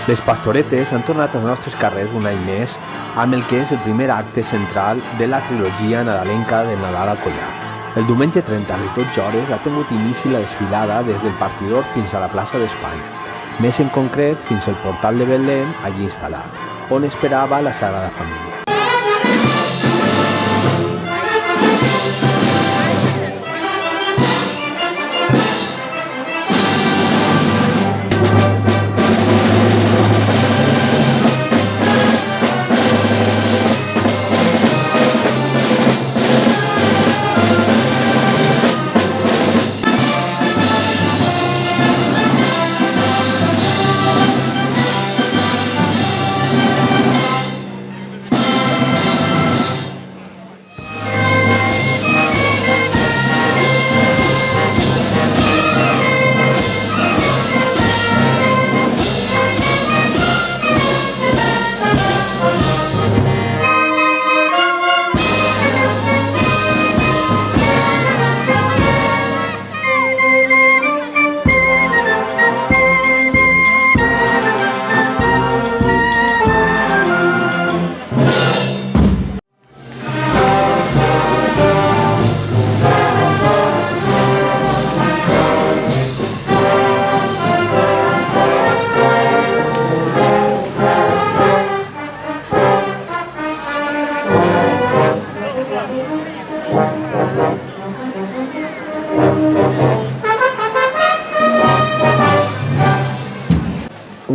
Les Pastoretes han tornat als nostres carrers un any més amb el que és el primer acte central de la trilogia nadalenca de Nadal al Collar. El diumenge 30 a les 12 hores ha tingut inici la desfilada des del partidor fins a la plaça d'Espanya, més en concret fins al portal de Belén allí instal·lat, on esperava la Sagrada Família.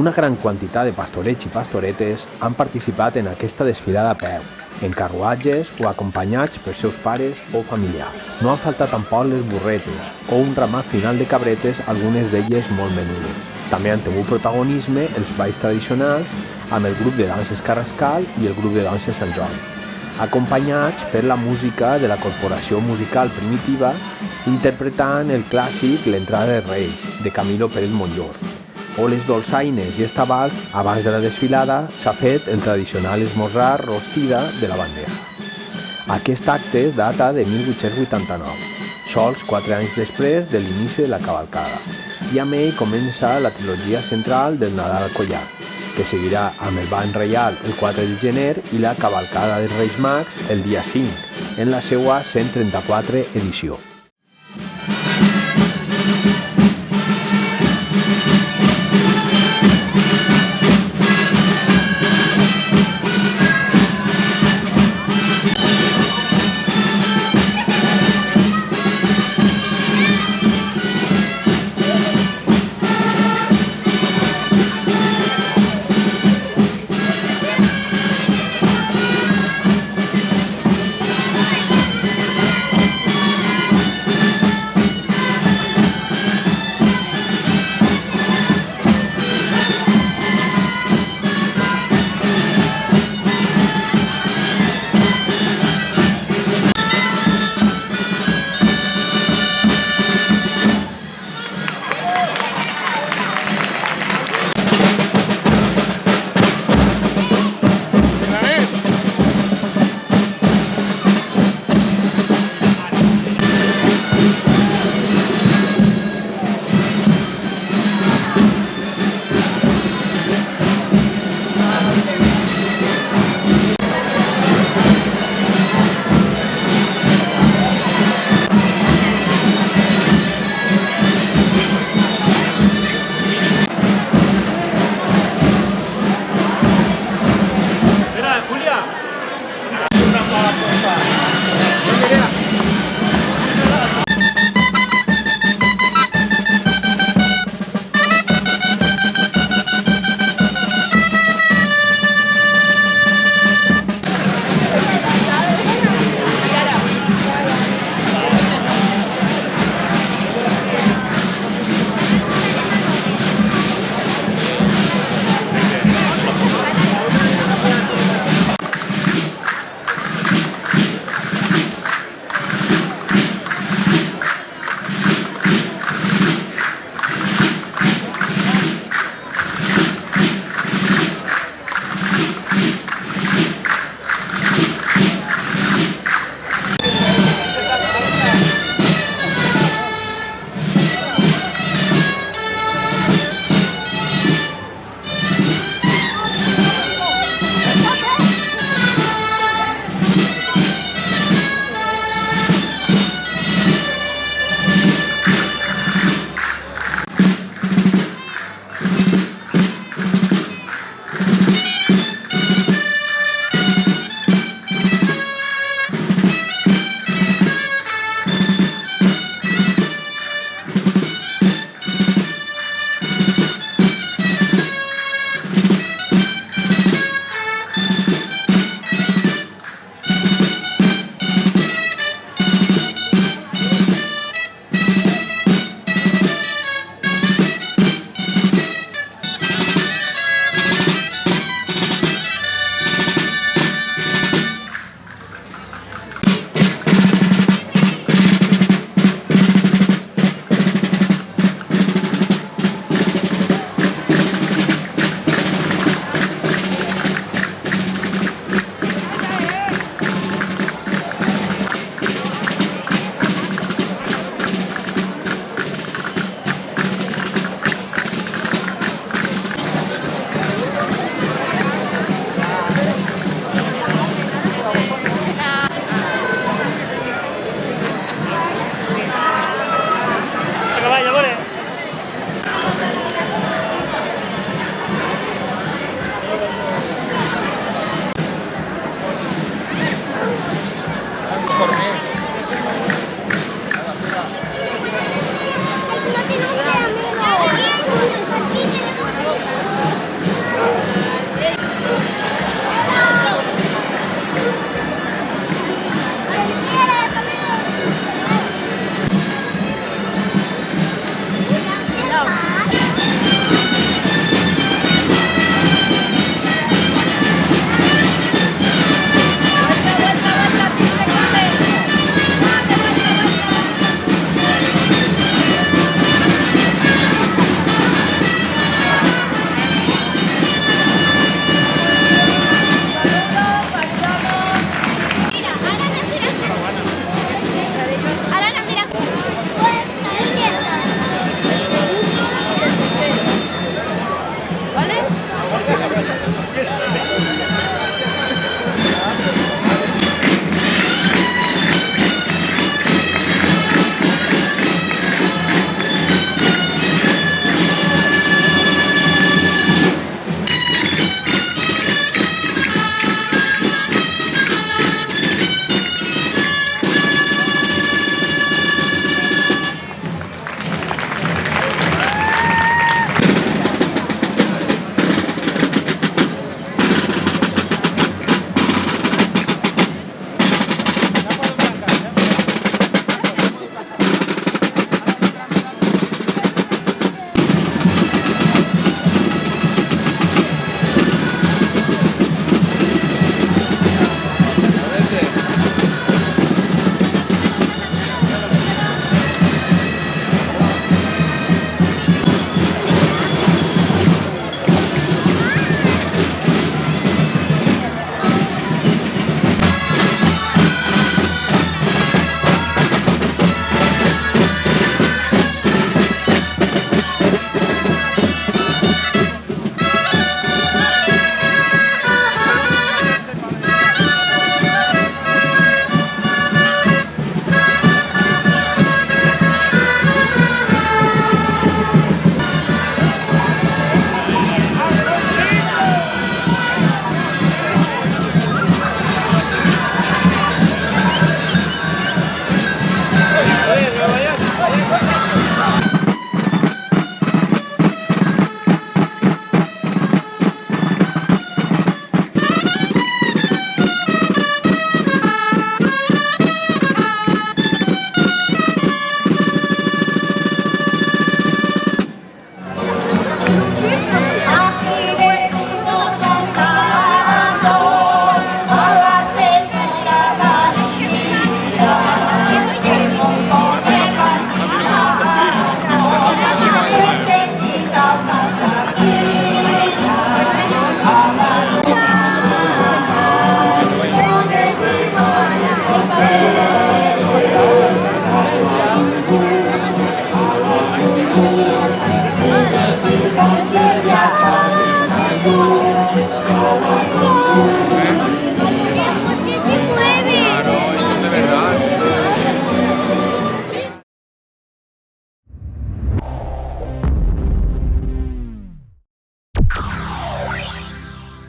Una gran quantitat de pastorets i pastoretes han participat en aquesta desfilada a peu, en carruatges o acompanyats per seus pares o familiars. No han faltat tampoc les burretes o un ramat final de cabretes, algunes d'elles molt menudes. També han tingut protagonisme els balls tradicionals amb el grup de danses Carrascal i el grup de danses Sant Jordi, acompanyats per la música de la Corporació Musical Primitiva, interpretant el clàssic L'entrada dels Reis, de Camilo Pérez Montllor. O les dolçaines i estabals, abans de la desfilada, s'ha fet el tradicional esmorzar rostida de la bandeja. Aquest acte data de 1889, sols 4 anys després de l'inici de la cavalcada, i amb ell comença la trilogia central del Nadal al Collar, que seguirà amb el ball reial el 4 de gener i la cavalcada dels Reis Mags el dia 5, en la seva 134 edició.